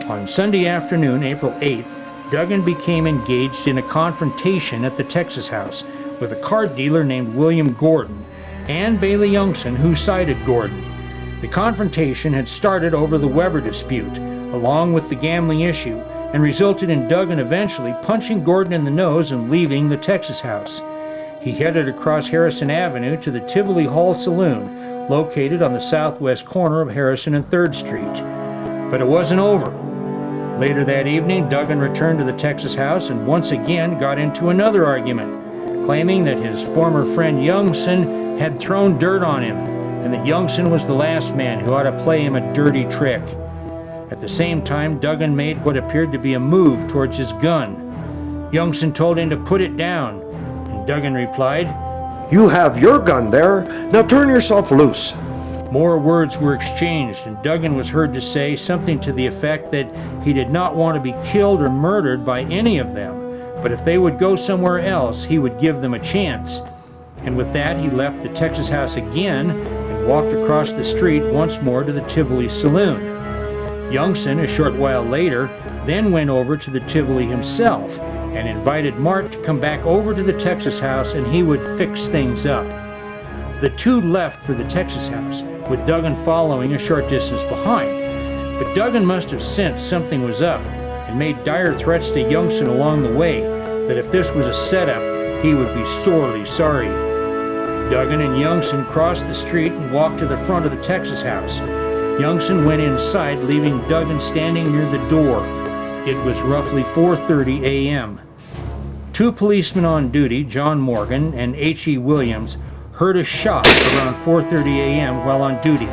On Sunday afternoon, April 8th, Duggan became engaged in a confrontation at the Texas House with a card dealer named William Gordon and Bailey Youngson, who cited Gordon. The confrontation had started over the Weber dispute, along with the gambling issue, and resulted in Duggan eventually punching Gordon in the nose and leaving the Texas House. He headed across Harrison Avenue to the Tivoli Hall Saloon, located on the southwest corner of Harrison and 3rd Street. But it wasn't over. Later that evening, Duggan returned to the Texas House and once again got into another argument, claiming that his former friend Youngson had thrown dirt on him, and that Youngson was the last man who ought to play him a dirty trick. At the same time, Duggan made what appeared to be a move towards his gun. Youngson told him to put it down, and Duggan replied, "You have your gun there, now turn yourself loose." More words were exchanged, and Duggan was heard to say something to the effect that he did not want to be killed or murdered by any of them, but if they would go somewhere else, he would give them a chance. And with that, he left the Texas House again and walked across the street once more to the Tivoli Saloon. Youngson, a short while later, then went over to the Tivoli himself and invited Mart to come back over to the Texas House and he would fix things up. The two left for the Texas House, with Duggan following a short distance behind. But Duggan must have sensed something was up and made dire threats to Youngson along the way that if this was a setup, he would be sorely sorry. Duggan and Youngson crossed the street and walked to the front of the Texas House. Youngson went inside, leaving Duggan standing near the door. It was roughly 4:30 a.m. Two policemen on duty, John Morgan and H.E. Williams, heard a shot around 4:30 a.m. while on duty.